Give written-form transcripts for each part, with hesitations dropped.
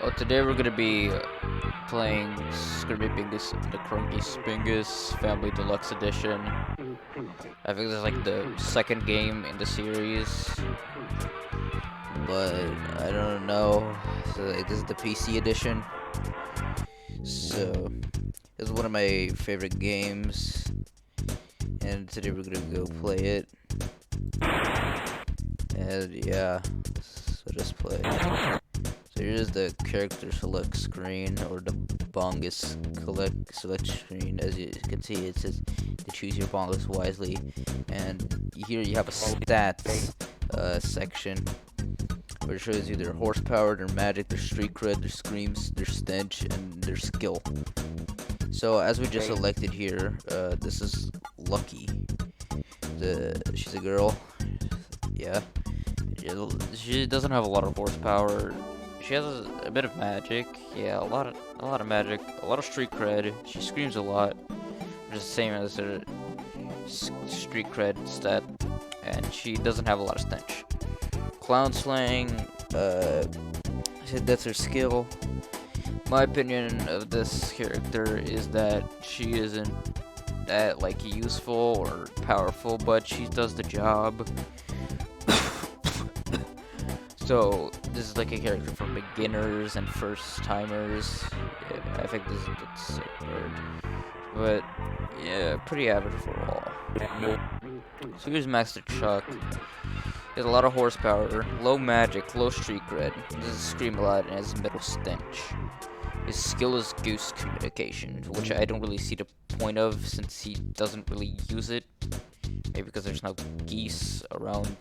Oh, today we're gonna be playing Scrimmy Bingus, the Crungy Spingus Family Deluxe Edition. I think this is like the second game in the series, but I don't know. So, like, this is the PC edition. So this is one of my favorite games, and today we're gonna go play it. And yeah, so just play. So here's the character select screen, or the bongus select screen. As you can see, it says to choose your bongus wisely, and here you have a stats section where it shows you their horsepower, their magic, their street cred, their screams, their stench, and their skill. So as we just selected here, this is Lucky. She's a girl. Yeah. She doesn't have a lot of horsepower. She has a bit of magic. Yeah, a lot of magic, a lot of street cred. She screams a lot, which is the same as her street cred stat, and she doesn't have a lot of stench. Clown slang, that's her skill. My opinion of this character is that she isn't that like useful or powerful, but she does the job. So this is like a character for beginners and first timers. Yeah, I think this is a sick word, but yeah, pretty average overall. So here's Master Chuck. He has a lot of horsepower, low magic, low street cred. Doesn't scream a lot and has middle stench. His skill is goose communication, which I don't really see the point of since he doesn't really use it. Maybe because there's no geese around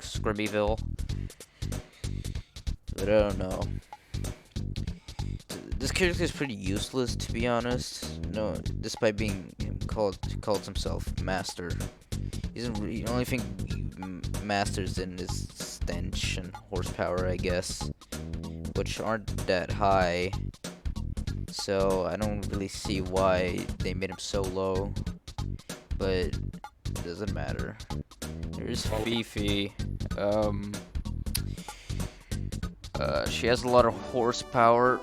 Scrimmyville. But I don't know. This character is pretty useless, to be honest. No, despite being calls himself Master. The only thing he masters in is stench and horsepower, I guess, which aren't that high. So I don't really see why they made him so low. But it doesn't matter. There's Fifi. She has a lot of horsepower.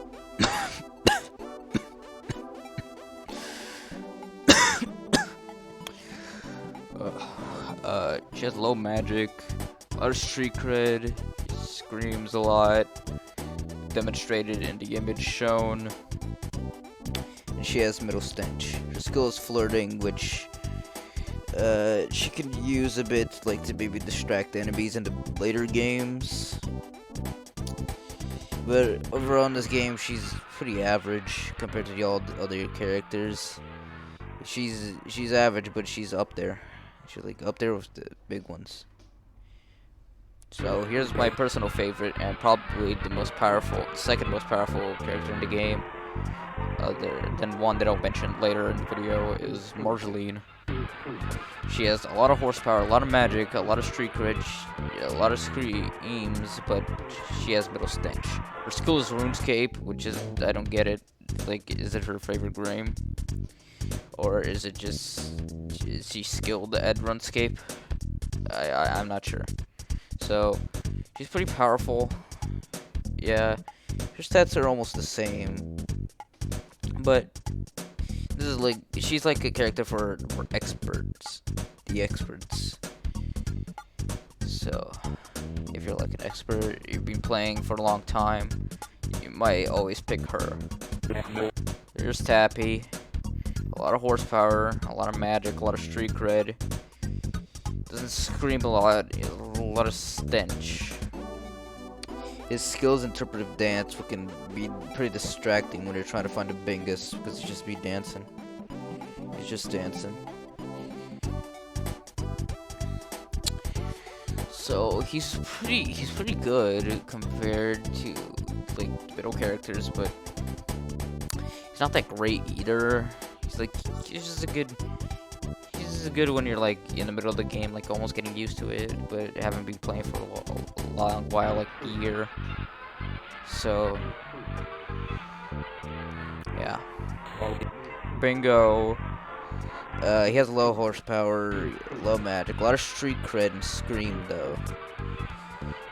She has low magic, a lot of street cred, screams a lot, demonstrated in the image shown, and she has middle stench. Her skill is flirting, which she can use a bit, like to maybe distract enemies in the later games. But overall in this game, she's pretty average compared to the all the other characters. She's average, but she's up there. She's like up there with the big ones. So here's my personal favorite and probably the most powerful, second most powerful character in the game, other than one that I'll mention later in the video, is Marceline. She has a lot of horsepower, a lot of magic, a lot of street cred, a lot of screams, but she has middle stench. Her skill is RuneScape, which is, I don't get it. Like, is it her favorite game? Or is it just, is she skilled at RuneScape? I'm not sure. So, she's pretty powerful. Yeah, her stats are almost the same. But this is like, she's like a character for experts. The experts. So, if you're like an expert, you've been playing for a long time, you might always pick her. There's Tappy. A lot of horsepower, a lot of magic, a lot of street cred. Doesn't scream a lot of stench. His skills interpretive dance, which can be pretty distracting when you're trying to find a Bingus, because he's just be dancing. He's just dancing. So he's pretty good compared to like middle characters, but he's not that great either. He's just a good when you're like in the middle of the game, like almost getting used to it, but haven't been playing for a long while, like a year. So yeah. Bingo. He has low horsepower, low magic, a lot of street cred and scream though.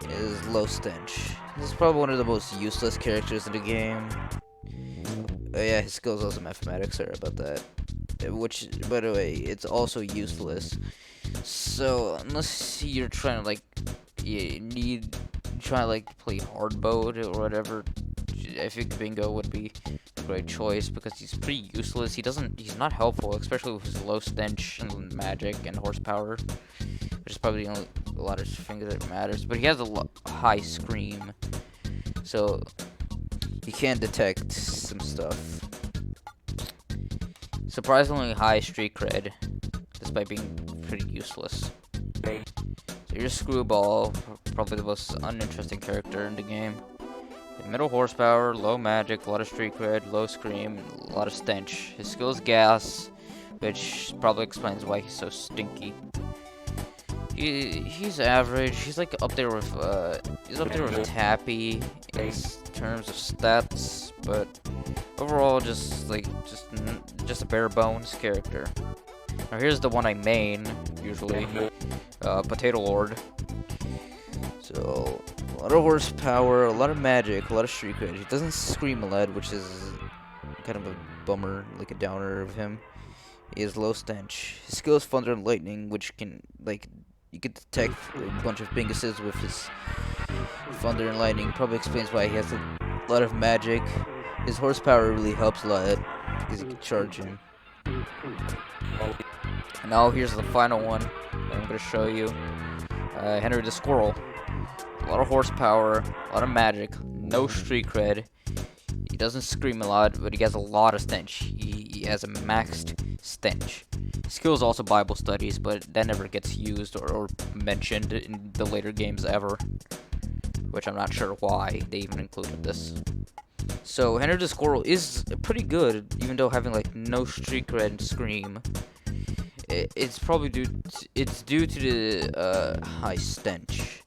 is low stench. This is probably one of the most useless characters in the game. Yeah, his skill is also mathematics. Sorry about that. Which, by the way, it's also useless. So unless you're trying to like, try to like play hard mode or whatever, I think Bingo would be a great choice because he's pretty useless. He's not helpful, especially with his low stench and magic and horsepower, which is probably the only a lot of things that matters. But he has a high scream, so he can detect some stuff. Surprisingly high street cred, despite being pretty useless. So your Screwball, probably the most uninteresting character in the game. Middle horsepower, low magic, a lot of street cred, low scream, a lot of stench. His skill is gas, which probably explains why he's so stinky. He's average. He's like up there with Tappy in terms of stats, but overall just a bare bones character. Now here's the one I main usually, Potato Lord. So a lot of horsepower, a lot of magic, a lot of street cred. He doesn't scream a lot, which is kind of a bummer, like a downer of him. He has low stench. His skill is Thunder and Lightning, which can you can detect a bunch of Binguses with his Thunder and Lightning. Probably explains why he has a lot of magic. His horsepower really helps a lot because he can charge him. And now here's the final one that I'm going to show you. Henry the Squirrel. A lot of horsepower, a lot of magic, no street cred. He doesn't scream a lot, but he has a lot of stench. He has a maxed stench. His skill is also Bible studies, but that never gets used or mentioned in the later games ever, which I'm not sure why they even included this. So Henry the Squirrel is pretty good, even though having like no street cred and scream. It's probably due to the high stench.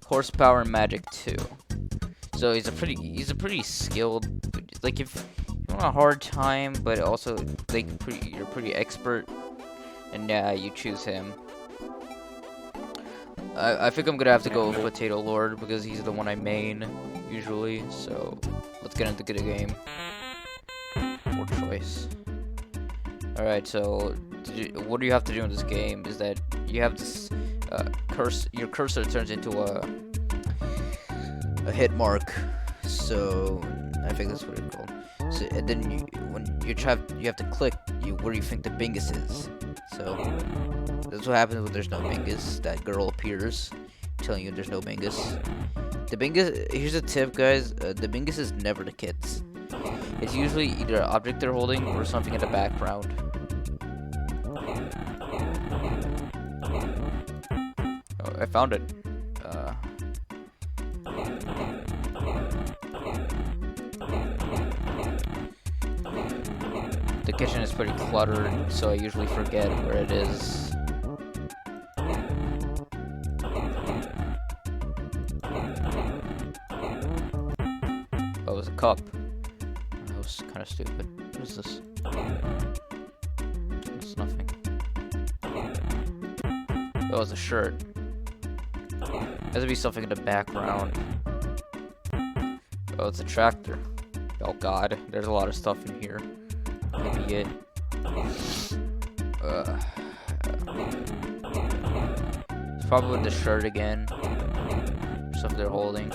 Horsepower and magic too. So he's a pretty skilled. Like if you want a hard time, but also like you're pretty expert, and yeah, you choose him. I think I'm gonna have to go with Potato Lord because he's the one I main usually. So let's get into the game. Poor choice. All right, so what do you have to do in this game is that you have this your cursor turns into a hit mark. So I think that's what it's called. So and then you have to click where you think the Bingus is. So that's what happens when there's no Bingus. That girl appears, telling you there's no Bingus. The Bingus. Here's a tip, guys. The Bingus is never the kids. It's usually either an object they're holding or something in the background. Oh, I found it. The kitchen is pretty cluttered, so I usually forget where it is. Oh, it was a cup. That was kind of stupid. What is this? It's nothing. That was a shirt. Has to be something in the background. Oh, it's a tractor. Oh god, there's a lot of stuff in here. Maybe it. It's probably the shirt again. Stuff they're holding.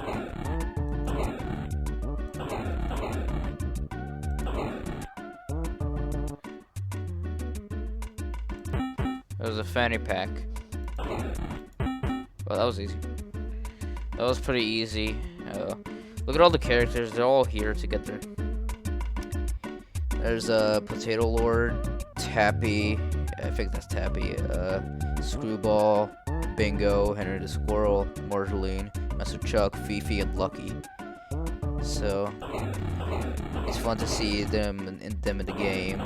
That was a fanny pack. Well, that was easy. That was pretty easy. Look at all the characters. They're all here together. There's Potato Lord, Tappy. I think that's Tappy. Screwball, Bingo, Henry the Squirrel, Marceline, Master Chuck, Fifi, and Lucky. So it's fun to see them in the game.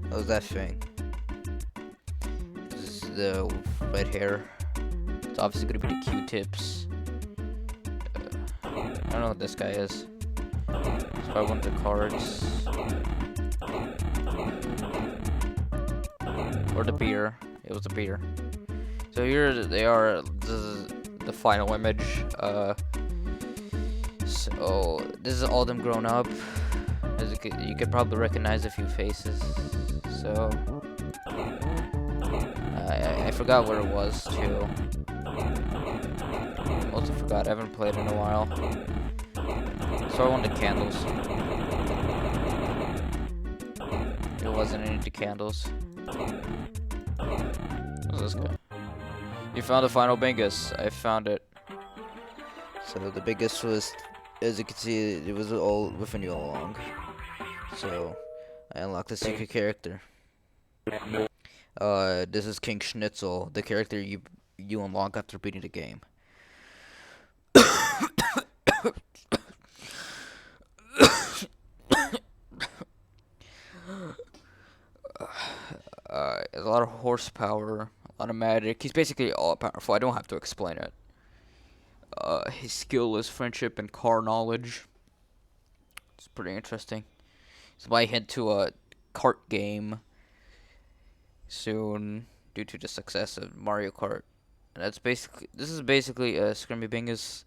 What was that thing? This is the red hair. It's obviously gonna be the Q-tips. I don't know what this guy is. He's Probably one of the cards. Or the beer. It was a beer. So here they are. This is the final image. So this is all them grown up. As you could probably recognize a few faces. So I forgot where it was too. Also forgot. I haven't played in a while. So I wanted candles. It wasn't any of the candles. What's this guy? You found the final Bingus. I found it. So the biggest was, as you can see, it was all within you all along. So I unlocked the secret character. This is King Schnitzel, the character you unlock after beating the game. A lot of horsepower, a lot of magic. He's basically all powerful. I don't have to explain it. His skill is friendship and car knowledge. It's pretty interesting. So my hint to a kart game soon due to the success of Mario Kart. And this is basically a Scrimmy Bingus